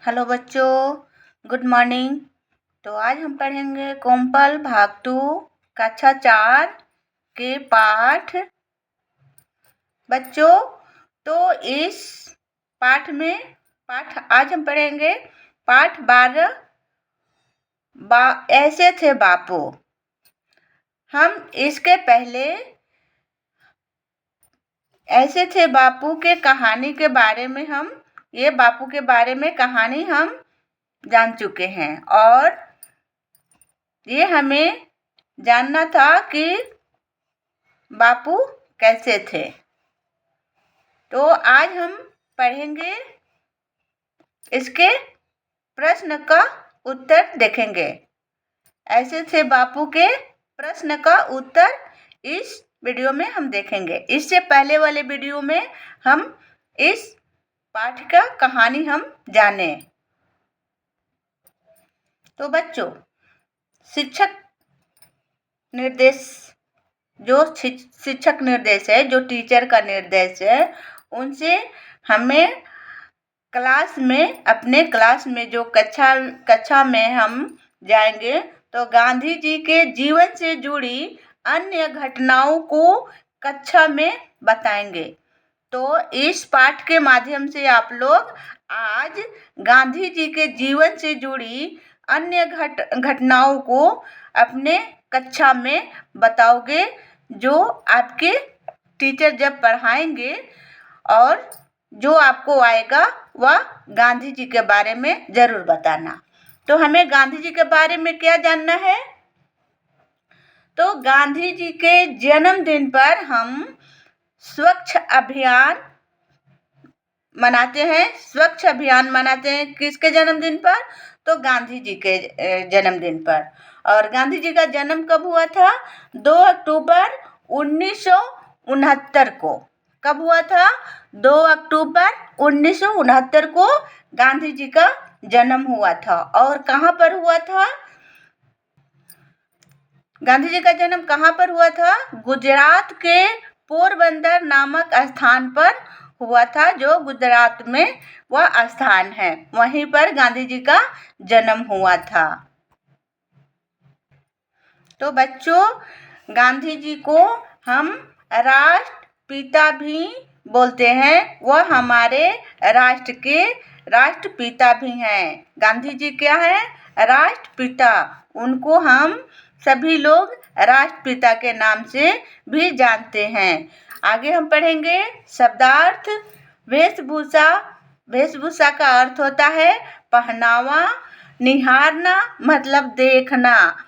Hello बच्चों, good morning. तो आज हम पढ़ेंगे कोम्पल भाग 2 कक्षा 4 के पाठ। बच्चों, तो इस पाठ आज हम पढ़ेंगे पाठ 12। ऐसे थे बापू। हम इसके पहले ऐसे थे बापू के कहानी के बारे में बापू के बारे में कहानी हम जान चुके हैं और ये हमें जानना था कि बापू कैसे थे। तो आज हम पढ़ेंगे, इसके प्रश्न का उत्तर देखेंगे। ऐसे थे बापू के प्रश्न का उत्तर इस वीडियो में हम देखेंगे। इससे पहले वाले वीडियो में हम इस पाठ का कहानी हम जाने। तो बच्चों, शिक्षक निर्देश है, जो टीचर का निर्देश है, उनसे हमें अपने क्लास में जो कक्षा में हम जाएंगे तो गांधी जी के जीवन से जुड़ी अन्य घटनाओं को कक्षा में बताएंगे। तो इस पाठ के माध्यम से आप लोग आज गांधी जी के जीवन से जुड़ी अन्य घटनाओं को अपने कक्षा में बताओगे, जो आपके टीचर जब पढ़ाएंगे, और जो आपको आएगा वह गांधी जी के बारे में जरूर बताना। तो हमें गांधी जी के बारे में क्या जानना है? तो गांधी जी के जन्मदिन पर हम स्वच्छ अभियान मनाते हैं। किसके जन्मदिन पर? तो गांधी जी के जन्मदिन पर। और गांधी जी का जन्म कब हुआ था? 2 अक्टूबर 1969 को। कब हुआ था? 2 अक्टूबर 1969 को गांधी जी का जन्म हुआ था। और कहाँ पर हुआ था? गांधी जी का जन्म कहाँ पर हुआ था? गुजरात के पोरबंदर नामक स्थान पर हुआ था, जो गुजरात में वह स्थान है, वहीं पर गांधी जी का जन्म हुआ था। तो बच्चों, गांधी जी को हम राष्ट्रपिता भी बोलते हैं। वह हमारे राष्ट्र के राष्ट्रपिता भी हैं। गांधी जी क्या है? राष्ट्रपिता। उनको हम सभी लोग राष्ट्रपिता के नाम से भी जानते हैं। आगे हम पढ़ेंगे शब्दार्थ। वेशभूषा का अर्थ होता है पहनावा। निहारना मतलब देखना।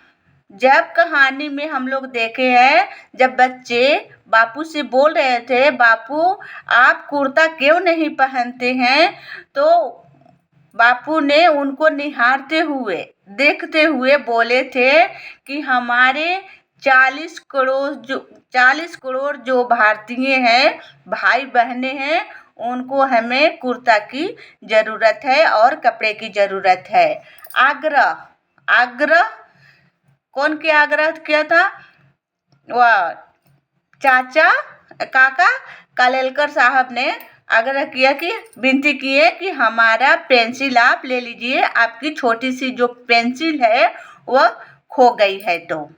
जब कहानी में हम लोग देखे हैं, जब बच्चे बापू से बोल रहे थे, बापू आप कुर्ता क्यों नहीं पहनते हैं, तो बापू ने उनको निहारते हुए, देखते हुए बोले थे कि हमारे 40 करोड़ जो भारतीय हैं, भाई बहनें हैं, उनको हमें कुर्ता की ज़रूरत है और कपड़े की ज़रूरत है। आग्रह कौन के आग्रह किया था? वह काका कालेलकर साहब ने आग्रह किया कि विनती की है कि हमारा पेंसिल आप ले लीजिए, आपकी छोटी सी जो पेंसिल है वह खो गई है। तो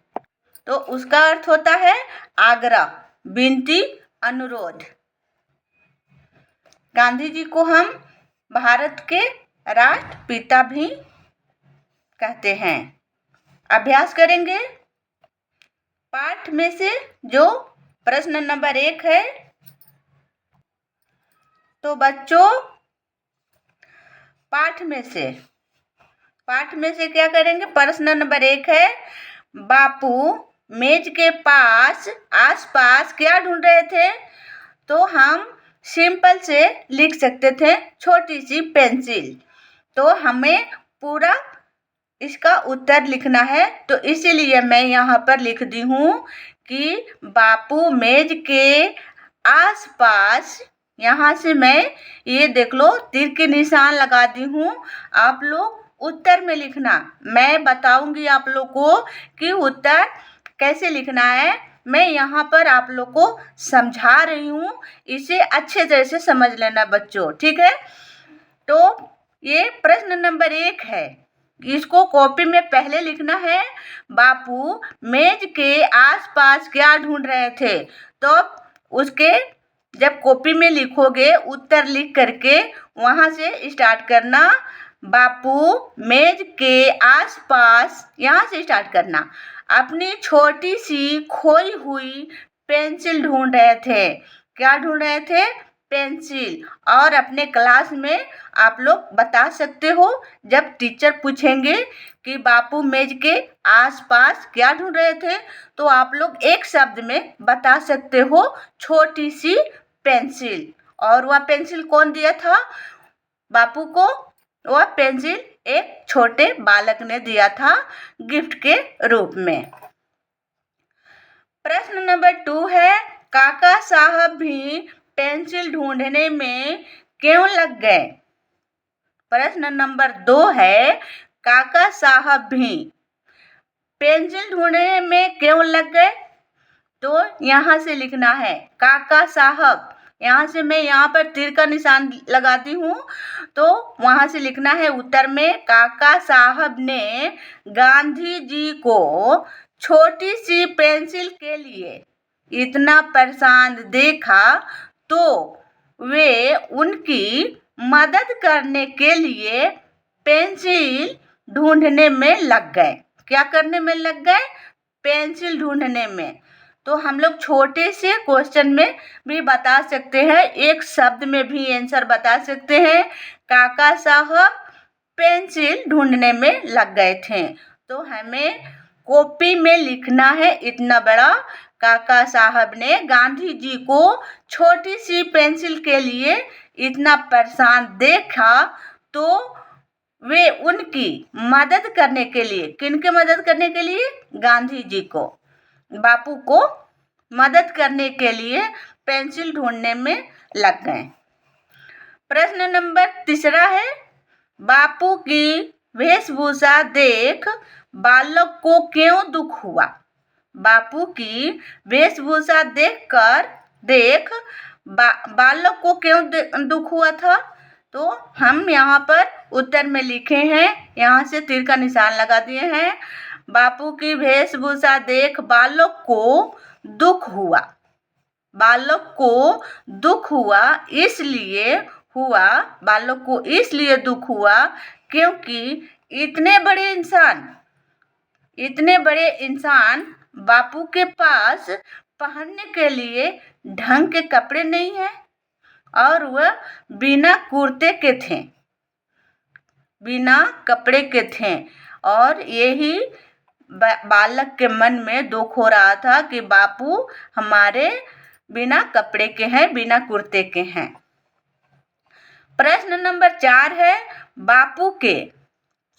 उसका अर्थ होता है आग्रह, विनती, अनुरोध। गांधी जी को हम भारत के राष्ट्रपिता भी कहते हैं। अभ्यास करेंगे पाठ में से जो प्रश्न नंबर 1 है। तो बच्चों, पाठ में से क्या करेंगे? प्रश्न नंबर 1 है, बापू मेज के आसपास क्या ढूंढ रहे थे? तो हम सिंपल से लिख सकते थे छोटी सी पेंसिल। तो हमें पूरा इसका उत्तर लिखना है, तो इसीलिए मैं यहाँ पर लिख दी हूँ कि बापू मेज के आसपास। यहाँ से मैं ये देख लो तीर के निशान लगा दी हूँ। आप लोग उत्तर में लिखना। मैं बताऊंगी आप लोग को कि उत्तर कैसे लिखना है। मैं यहाँ पर आप लोग को समझा रही हूँ, इसे अच्छे तरह से समझ लेना बच्चों, ठीक है? तो ये प्रश्न नंबर 1 है। इसको कॉपी में पहले लिखना है, बापू मेज के आसपास क्या ढूंढ रहे थे। तो उसके जब कॉपी में लिखोगे उत्तर लिख करके वहां से स्टार्ट करना। बापू मेज के आसपास, यहाँ से स्टार्ट करना। अपनी छोटी सी खोई हुई पेंसिल ढूंढ रहे थे। क्या ढूंढ रहे थे? पेंसिल। और अपने क्लास में आप लोग बता सकते हो, जब टीचर पूछेंगे कि बापू मेज के आसपास क्या ढूंढ रहे थे, तो आप लोग एक शब्द में बता सकते हो, छोटी सी पेंसिल। और वह पेंसिल कौन दिया था बापू को? वह पेंसिल एक छोटे बालक ने दिया था गिफ्ट के रूप में। प्रश्न नंबर 2 है, काका साहब भी पेंसिल ढूंढने में क्यों लग गए? प्रश्न नंबर 2 है, काका साहब भी पेंसिल ढूंढने में क्यों लग गए? तो यहाँ से लिखना है काका साहब। यहाँ से मैं यहाँ पर तीर का निशान लगाती हूँ, तो वहाँ से लिखना है उत्तर में, काका साहब ने गांधी जी को छोटी सी पेंसिल के लिए इतना परेशान देखा तो वे उनकी मदद करने के लिए पेंसिल ढूंढने में लग गए। क्या करने में लग गए? पेंसिल ढूंढने में। तो हम लोग छोटे से क्वेश्चन में भी बता सकते हैं, एक शब्द में भी आंसर बता सकते हैं, काका साहब पेंसिल ढूंढने में लग गए थे। तो हमें कॉपी में लिखना है इतना बड़ा, काका साहब ने गांधी जी को छोटी सी पेंसिल के लिए इतना परेशान देखा तो वे उनकी मदद करने के लिए, किनके मदद करने के लिए? गांधी जी को, बापू को मदद करने के लिए पेंसिल ढूंढने में लग गए। प्रश्न नंबर 3 है, बापू की वेशभूषा देख बालक को क्यों दुख हुआ? बापू की वेशभूषा देख बालक को क्यों दुख हुआ था? तो हम यहाँ पर उत्तर में लिखे हैं, यहाँ से तीर का निशान लगा दिए हैं। बापू की वेशभूषा देख बालक को दुख हुआ। बालक को दुख हुआ इसलिए हुआ, बालक को इसलिए दुख हुआ क्योंकि इतने बड़े इंसान बापू के पास पहनने के लिए ढंग के कपड़े नहीं हैं और वह बिना कुर्ते के थे, बिना कपड़े के थे। और यही बालक के मन में दुख हो रहा था कि बापू हमारे बिना कपड़े के हैं, बिना कुर्ते के हैं। प्रश्न नंबर 4 है, बापू के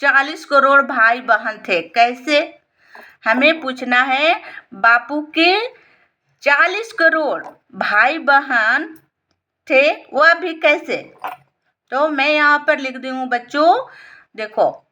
40 करोड़ भाई बहन थे, कैसे? हमें पूछना है, बापू के 40 करोड़ भाई बहन थे, वह भी कैसे? तो मैं यहाँ पर लिख दी हूँ बच्चों, देखो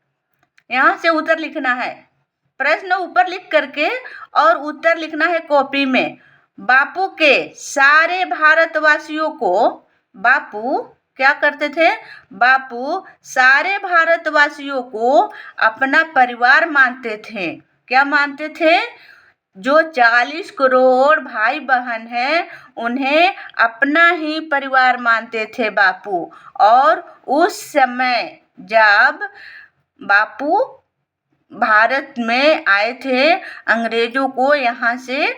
यहाँ से उत्तर लिखना है, प्रश्न ऊपर लिख करके और उत्तर लिखना है कॉपी में। बापू के सारे भारतवासियों को, बापू क्या करते थे? बापू सारे भारतवासियों को अपना परिवार मानते थे। क्या मानते थे? जो 40 करोड़ भाई बहन हैं उन्हें अपना ही परिवार मानते थे बापू। और उस समय जब बापू भारत में आए थे, अंग्रेजों को यहाँ से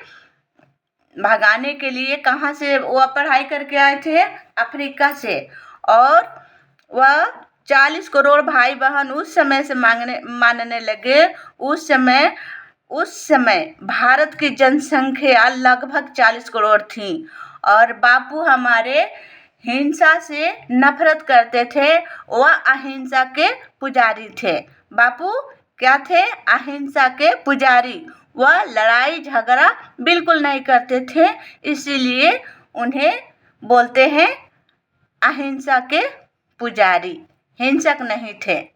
भगाने के लिए, कहाँ से वह पढ़ाई करके आए थे? अफ्रीका से। और वह 40 करोड़ भाई बहन उस समय से मानने लगे। उस समय भारत की जनसंख्या लगभग 40 करोड़ थी और बापू हमारे हिंसा से नफरत करते थे, वह अहिंसा के पुजारी थे। बापू क्या थे? अहिंसा के पुजारी। वह लड़ाई झगड़ा बिल्कुल नहीं करते थे, इसीलिए उन्हें बोलते हैं अहिंसा के पुजारी, हिंसक नहीं थे।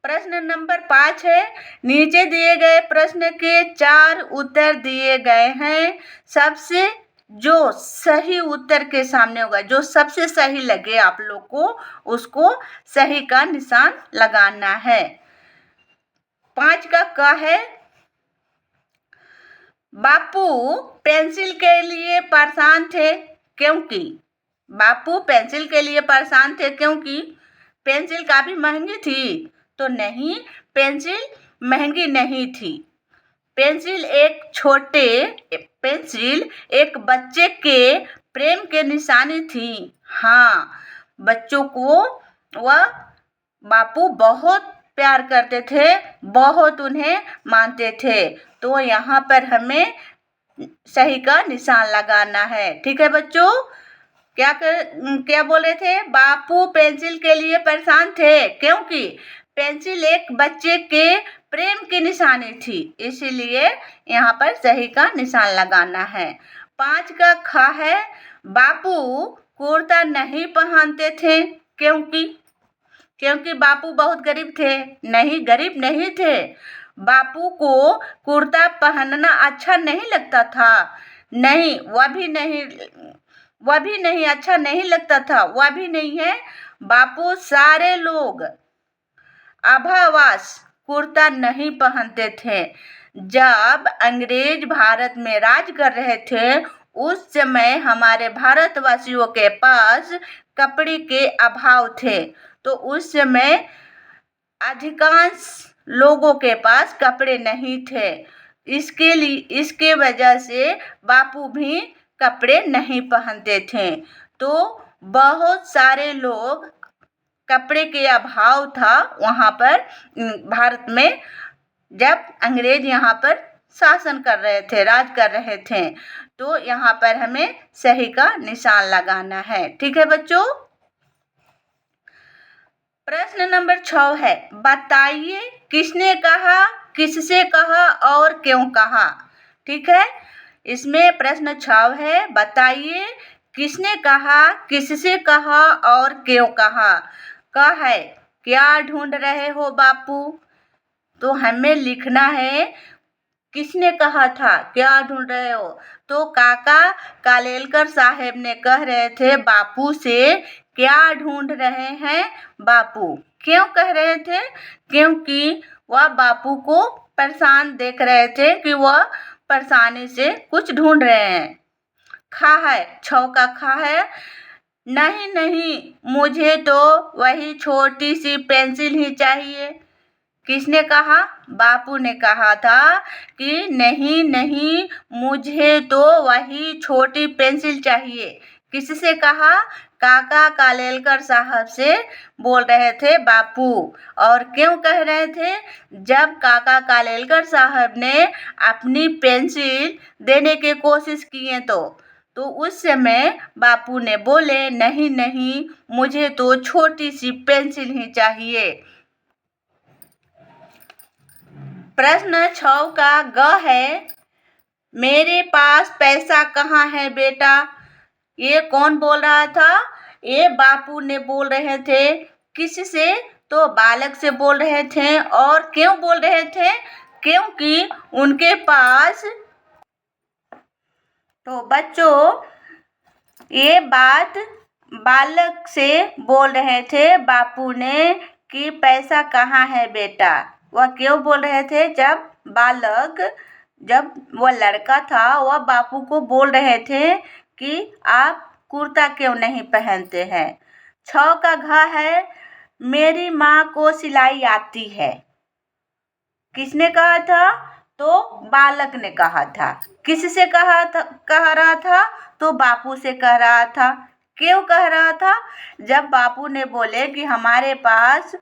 प्रश्न नंबर 5 है, नीचे दिए गए प्रश्न के 4 उत्तर दिए गए हैं। सबसे जो सही उत्तर के सामने होगा, जो सबसे सही लगे आप लोग को, उसको सही का निशान लगाना है। 5 का क है, बापू पेंसिल के लिए परेशान थे क्योंकि, बापू पेंसिल के लिए परेशान थे क्योंकि पेंसिल काफी महंगी थी। तो नहीं, पेंसिल महंगी नहीं थी। पेंसिल एक बच्चे के प्रेम के निशानी थी। हाँ, बच्चों को वह बापू बहुत प्यार करते थे, बहुत उन्हें मानते थे। तो यहाँ पर हमें सही का निशान लगाना है। ठीक है बच्चों, क्या बोल रहे थे? बापू पेंसिल के लिए परेशान थे क्योंकि पेंसिल एक बच्चे के प्रेम की निशानी थी, इसीलिए यहाँ पर सही का निशान लगाना है। 5 का ख है, बापू कुर्ता नहीं पहनते थे क्योंकि बापू बहुत गरीब थे। नहीं, गरीब नहीं थे। बापू को कुर्ता पहनना अच्छा नहीं लगता था। नहीं, वह भी नहीं अच्छा नहीं लगता था, वह भी नहीं है। बापू सारे लोग आभावास कुर्ता नहीं पहनते थे। जब अंग्रेज भारत में राज कर रहे थे, उस समय हमारे भारतवासियों के पास कपड़े के अभाव थे। तो उस समय अधिकांश लोगों के पास कपड़े नहीं थे। इसके वजह से बापू भी कपड़े नहीं पहनते थे। तो बहुत सारे लोग, कपड़े के अभाव था वहाँ पर भारत में, जब अंग्रेज यहाँ पर शासन कर रहे थे, राज कर रहे थे। तो यहाँ पर हमें सही का निशान लगाना है। ठीक है बच्चों। प्रश्न नंबर 6 है, बताइए किसने कहा, किससे कहा और क्यों कहा। ठीक है, इसमें प्रश्न 6 है, बताइए किसने कहा, किससे कहा और क्यों कहा। है, क्या ढूंढ रहे हो बापू? तो हमें लिखना है किसने कहा था, क्या ढूंढ रहे हो। तो काका कालेलकर साहब ने कह रहे थे बापू से, क्या ढूंढ रहे हैं बापू। क्यों कह रहे थे? क्योंकि वह बापू को परेशान देख रहे थे कि वह परेशानी से कुछ ढूंढ रहे हैं। खा है, 6 का खा है, नहीं, मुझे तो वही छोटी सी पेंसिल ही चाहिए। किसने कहा? बापू ने कहा था कि नहीं, मुझे तो वही छोटी पेंसिल चाहिए। किससे कहा? काका कालेलकर साहब से बोल रहे थे बापू। और क्यों कह रहे थे? जब काका कालेलकर साहब ने अपनी पेंसिल देने की कोशिश किए तो उस समय बापू ने बोले, नहीं, मुझे तो छोटी सी पेंसिल ही चाहिए। प्रश्न 6 का ग है, मेरे पास पैसा कहाँ है बेटा। ये कौन बोल रहा था? ये बापू ने बोल रहे थे। किससे? तो बालक से बोल रहे थे। और क्यों बोल रहे थे? क्योंकि उनके पास, तो बच्चों ये बात बालक से बोल रहे थे बापू ने कि पैसा कहाँ है बेटा। वह क्यों बोल रहे थे? जब वह लड़का था, वह बापू को बोल रहे थे कि आप कुर्ता क्यों नहीं पहनते हैं। 6 का घ है, मेरी माँ को सिलाई आती है। किसने कहा था? तो बालक ने कहा था। किससे कह रहा था? तो बापू से कह रहा था। क्यों कह रहा था? जब बापू ने बोले कि हमारे पास,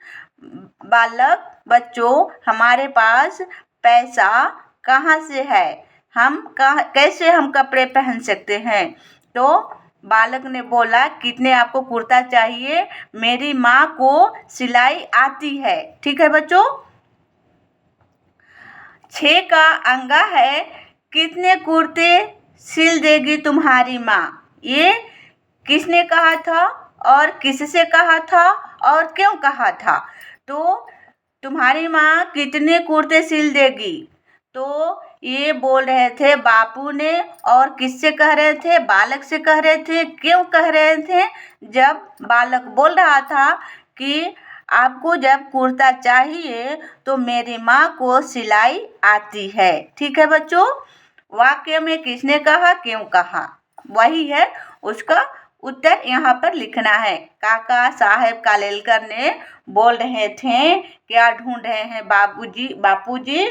बच्चों हमारे पास पैसा कहाँ से है, कैसे हम कपड़े पहन सकते हैं। तो बालक ने बोला, कितने आपको कुर्ता चाहिए? मेरी माँ को सिलाई आती है। ठीक है बच्चों। 6 का अंगा है, कितने कुर्ते सिल देगी तुम्हारी माँ। ये किसने कहा था और किससे कहा था और क्यों कहा था? तो तुम्हारी माँ कितने कुर्ते सिल देगी? तो ये बोल रहे थे बापू ने, और किससे कह रहे थे? बालक से कह रहे थे। क्यों कह रहे थे? जब बालक बोल रहा था कि आपको जब कुर्ता चाहिए तो मेरी माँ को सिलाई आती है। ठीक है बच्चों, वाक्य में किसने कहा, क्यों कहा, वही है, उसका उत्तर यहाँ पर लिखना है। काका साहेब कालेलकर ने बोल रहे थे, क्या ढूंढ रहे हैं बापूजी?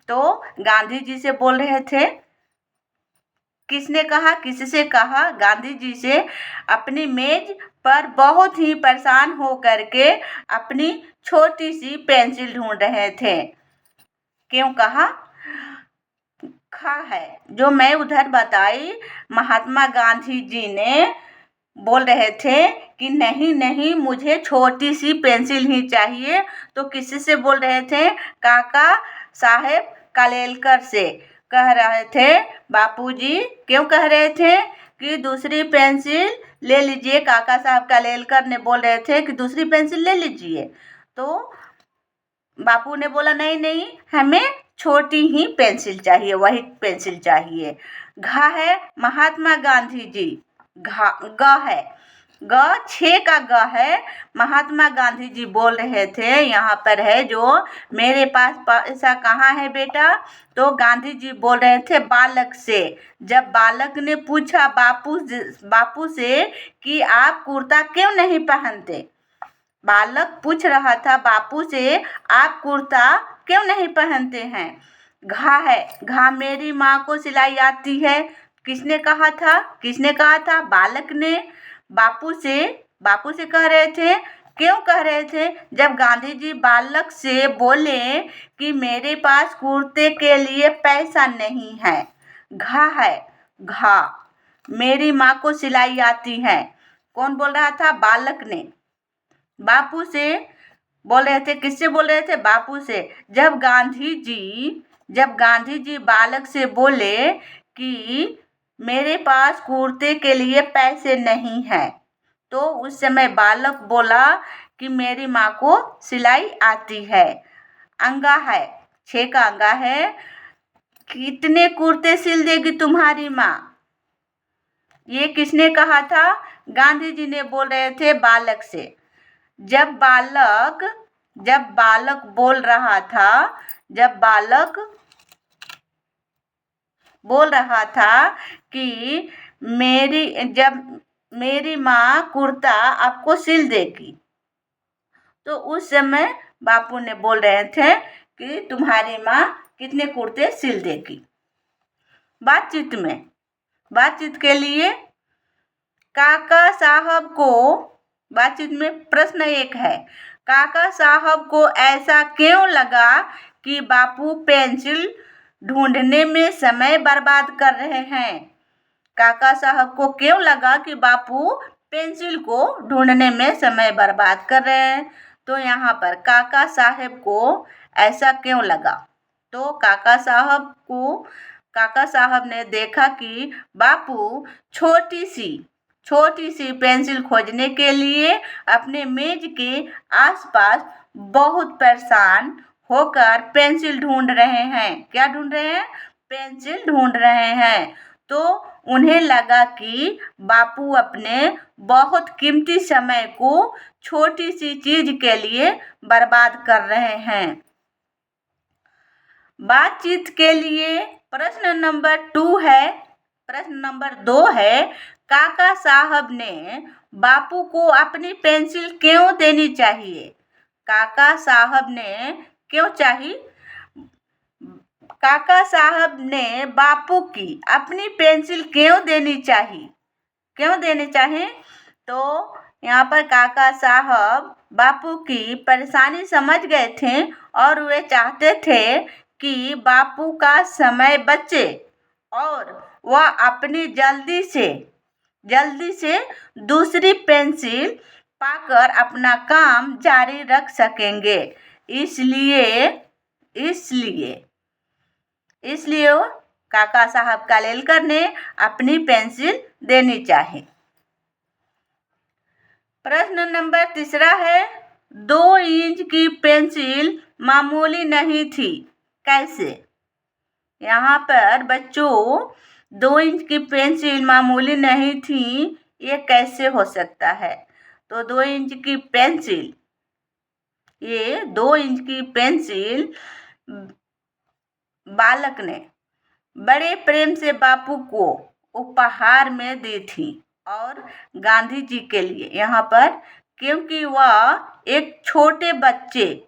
तो गांधी जी से बोल रहे थे। किसने कहा, किससे कहा? गांधी जी से। अपनी मेज पर बहुत ही परेशान हो करके अपनी छोटी सी पेंसिल ढूंढ रहे थे। क्यों कहा? खा है जो मैं उधर बताई, महात्मा गांधी जी ने बोल रहे थे कि नहीं नहीं, मुझे छोटी सी पेंसिल ही चाहिए। तो किसी से बोल रहे थे? काका साहेब कालेलकर से कह रहे थे। बापूजी क्यों कह रहे थे कि दूसरी पेंसिल ले लीजिए? काका साहब कालेलकर ने बोल रहे थे कि दूसरी पेंसिल ले लीजिए। तो बापू ने बोला नहीं नहीं, हमें छोटी ही पेंसिल चाहिए, वही पेंसिल चाहिए। घा है महात्मा गांधी जी। ग है, ग 6 का ग है। महात्मा गांधी जी बोल रहे थे, यहाँ पर है जो, मेरे पास पैसा कहाँ है बेटा? तो गांधी जी बोल रहे थे बालक से। जब बालक ने पूछा बापू से कि आप कुर्ता क्यों नहीं पहनते, बालक पूछ रहा था बापू से, आप कुर्ता क्यों नहीं पहनते हैं? घा है, घा मेरी माँ को सिलाई आती है। किसने कहा था? किसने कहा था? बालक ने बापू से कह रहे थे। क्यों कह रहे थे? जब गांधी जी बालक से बोले कि मेरे पास कुर्ते के लिए पैसा नहीं है। घा है, घा मेरी माँ को सिलाई आती है। कौन बोल रहा था? बालक ने बापू से बोल रहे थे। किससे बोल रहे थे? बापू से। जब गांधी जी बालक से बोले कि मेरे पास कुर्ते के लिए पैसे नहीं हैं, तो उस समय बालक बोला कि मेरी माँ को सिलाई आती है। अंगा है, 6 का अंगा है। कितने कुर्ते सिल देगी तुम्हारी माँ? ये किसने कहा था? गांधी जी ने बोल रहे थे बालक से। जब बालक बोल रहा था कि मेरी माँ कुर्ता आपको सिल देगी, तो उस समय बापू ने बोल रहे थे कि तुम्हारी माँ कितने कुर्ते सिल देगी। बातचीत के लिए काका साहब को, बातचीत में प्रश्न 1 है, काका साहब को ऐसा क्यों लगा कि बापू पेंसिल ढूंढने में समय बर्बाद कर रहे हैं? काका साहब को क्यों लगा कि बापू पेंसिल को ढूंढने में समय बर्बाद कर रहे हैं? तो यहाँ पर काका साहब को ऐसा क्यों लगा? तो काका साहब ने देखा कि बापू छोटी सी पेंसिल खोजने के लिए अपने मेज के आसपास बहुत परेशान होकर पेंसिल ढूंढ रहे हैं। क्या ढूंढ रहे हैं? पेंसिल ढूंढ रहे हैं। तो उन्हें लगा कि बापू अपने बहुत कीमती समय को छोटी सी चीज के लिए बर्बाद कर रहे हैं। बातचीत के लिए प्रश्न नंबर 2 है, काका साहब ने बापू को अपनी पेंसिल क्यों देनी चाहिए? काका साहब ने बापू की अपनी पेंसिल क्यों देनी चाहिए? तो यहाँ पर काका साहब बापू की परेशानी समझ गए थे और वे चाहते थे कि बापू का समय बचे और वह अपनी जल्दी से दूसरी पेंसिल पाकर अपना काम जारी रख सकेंगे। इसलिए काका साहब कालेलकर ने अपनी पेंसिल देनी चाहिए। प्रश्न नंबर 3 है, 2 इंच की पेंसिल मामूली नहीं थी, कैसे? यहाँ पर बच्चों 2 इंच की पेंसिल मामूली नहीं थी, ये कैसे हो सकता है? तो 2 इंच की पेंसिल, ये 2 इंच की पेंसिल बालक ने बड़े प्रेम से बापू को उपहार में दी थी और गांधी जी के लिए, यहाँ पर क्योंकि वह एक छोटे बच्चे,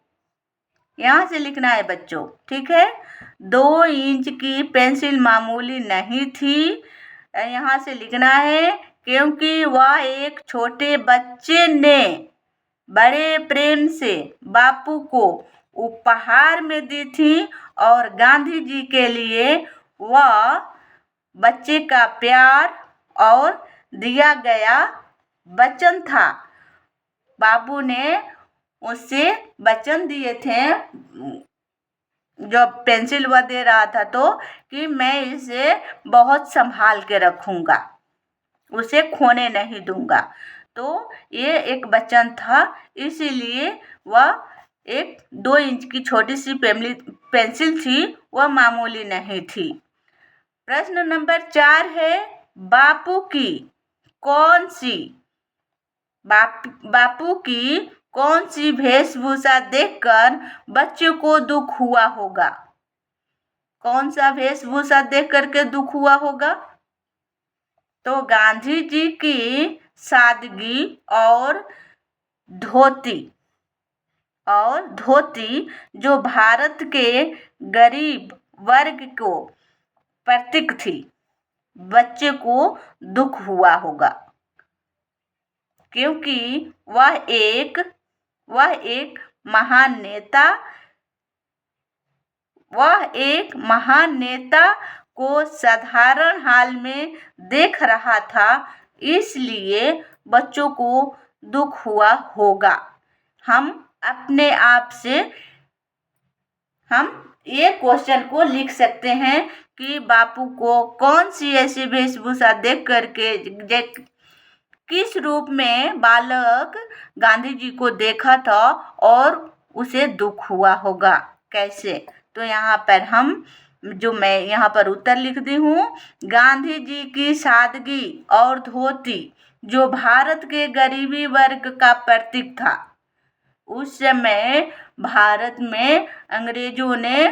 यहाँ से लिखना है बच्चों, ठीक है। 2 इंच की पेंसिल मामूली नहीं थी, यहाँ से लिखना है क्योंकि वह एक छोटे बच्चे ने बड़े प्रेम से बापू को उपहार में दी थी और गांधी जी के लिए वह बच्चे का प्यार और दिया गया वचन था। बाबू ने उससे वचन दिए थे, जब पेंसिल वह दे रहा था तो, कि मैं इसे बहुत संभाल के रखूंगा, उसे खोने नहीं दूंगा। तो ये एक वचन था, इसीलिए वह एक 2 इंच की छोटी सी पेंसिल थी, वह मामूली नहीं थी। प्रश्न नंबर 4 है, बापू की कौन सी बापू की कौन सी वेशभूषा देखकर बच्चे को दुख हुआ होगा? कौन सा वेशभूषा देख करके दुख हुआ होगा? तो गांधी जी की सादगी और धोती जो भारत के गरीब वर्ग को प्रतीक थी, बच्चे को दुख हुआ होगा क्योंकि वह एक महान नेता को साधारण हाल में देख रहा था, इसलिए बच्चों को दुख हुआ होगा। हम अपने आप से हम ये क्वेश्चन को लिख सकते हैं कि बापू को कौन सी ऐसी वेशभूषा देख करके किस रूप में बालक गांधी जी को देखा था और उसे दुख हुआ होगा, कैसे? तो यहाँ पर मैं यहाँ पर उत्तर लिख दी हूँ। गांधी जी की सादगी और धोती जो भारत के गरीबी वर्ग का प्रतीक था। उस समय भारत में अंग्रेजों ने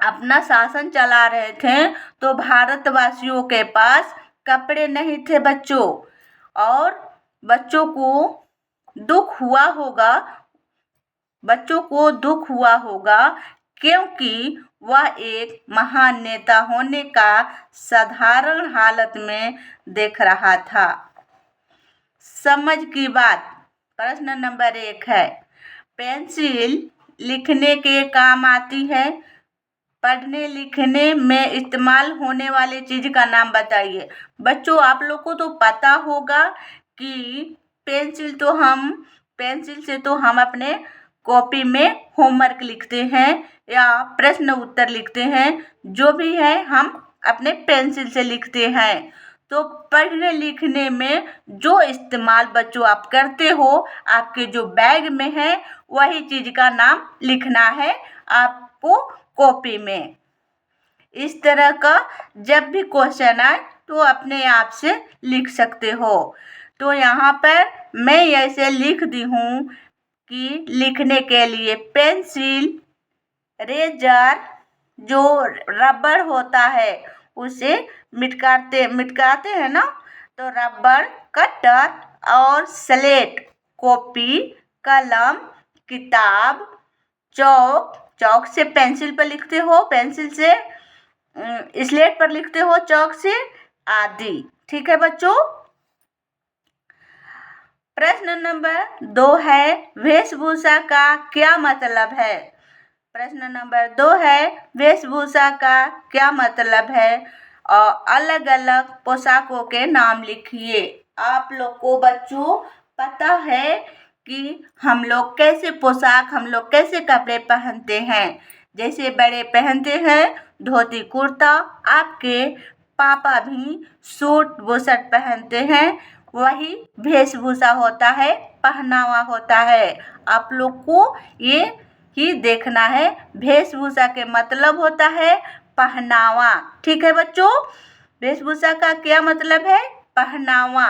अपना शासन चला रहे थे, तो भारतवासियों के पास कपड़े नहीं थे बच्चों, और बच्चों को दुख हुआ होगा क्योंकि वह एक महान नेता होने का साधारण हालत में देख रहा था। समझ की बात। प्रश्न नंबर 1 है, पेंसिल लिखने के काम आती है, पढ़ने लिखने में इस्तेमाल होने वाली चीज का नाम बताइए। बच्चों आप लोग को तो पता होगा कि पेंसिल से तो हम अपने कॉपी में होमवर्क लिखते हैं या प्रश्न उत्तर लिखते हैं, जो भी है हम अपने पेंसिल से लिखते हैं। तो पढ़ने लिखने में जो इस्तेमाल बच्चों आप करते हो, आपके जो बैग में है वही चीज का नाम लिखना है आपको कॉपी में। इस तरह का जब भी क्वेश्चन आए तो अपने आप से लिख सकते हो। तो यहाँ पर मैं ऐसे लिख दी हूँ कि लिखने के लिए पेंसिल, रेजर, जो रबर होता है उसे मिटकाते हैं ना, तो रबर, कटर और स्लेट, कॉपी, कलम, किताब, चौक से पेंसिल पर लिखते हो, पेंसिल से स्लेट पर लिखते हो, चौक से, आदि। ठीक है बच्चों। प्रश्न नंबर 2 है, वेशभूषा का क्या मतलब है? प्रश्न नंबर 2 है, वेशभूषा का क्या मतलब है? और अलग अलग पोशाकों के नाम लिखिए। आप लोग को बच्चों पता है कि हम लोग कैसे कपड़े पहनते हैं। जैसे बड़े पहनते हैं धोती कुर्ता, आपके पापा भी सूट बुशर्ट पहनते हैं, वही वेशभूषा होता है, पहनावा होता है। आप लोग को ये ही देखना है। वेशभूषा के मतलब होता है पहनावा। ठीक है बच्चों, वेशभूषा का क्या मतलब है? पहनावा।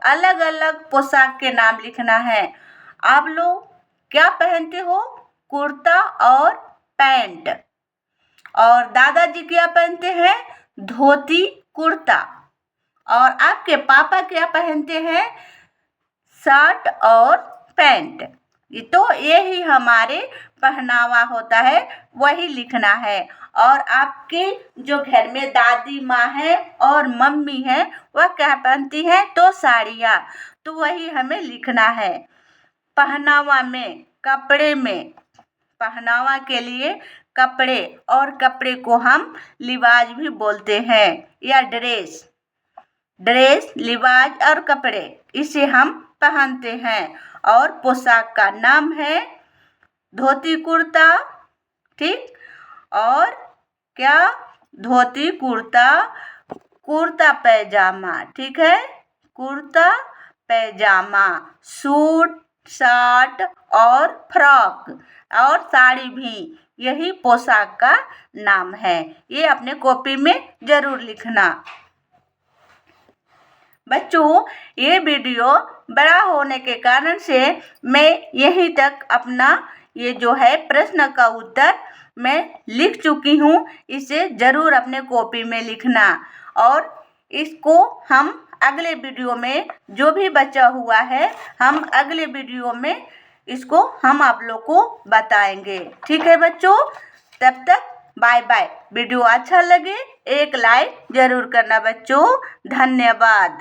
अलग अलग पोशाक के नाम लिखना है। आप लोग क्या पहनते हो? कुर्ता और पैंट। और दादाजी क्या पहनते हैं? धोती कुर्ता। और आपके पापा क्या पहनते हैं? शर्ट और पैंट। ये तो यही हमारे पहनावा होता है, वही लिखना है। और आपके जो घर में दादी माँ है और मम्मी है, वह क्या पहनती हैं? तो साड़ियाँ। तो वही हमें लिखना है। पहनावा में, कपड़े में, पहनावा के लिए कपड़े, और कपड़े को हम लिबाज भी बोलते हैं, या ड्रेस। ड्रेस, लिबाज और कपड़े, इसे हम पहनते हैं। और पोशाक का नाम है धोती कुर्ता। ठीक, और क्या? धोती कुर्ता, कुर्ता पैजामा। ठीक है, कुर्ता पैजामा, सूट, शर्ट और फ्रॉक और साड़ी भी, यही पोशाक का नाम है। ये अपने कॉपी में जरूर लिखना। बच्चों, ये वीडियो बड़ा होने के कारण से मैं यहीं तक अपना ये जो है प्रश्न का उत्तर मैं लिख चुकी हूँ। इसे ज़रूर अपने कॉपी में लिखना, और इसको हम अगले वीडियो में, जो भी बचा हुआ है, हम अगले वीडियो में इसको हम आप लोग को बताएंगे। ठीक है बच्चों, तब तक बाय बाय। वीडियो अच्छा लगे एक लाइक ज़रूर करना बच्चों। धन्यवाद।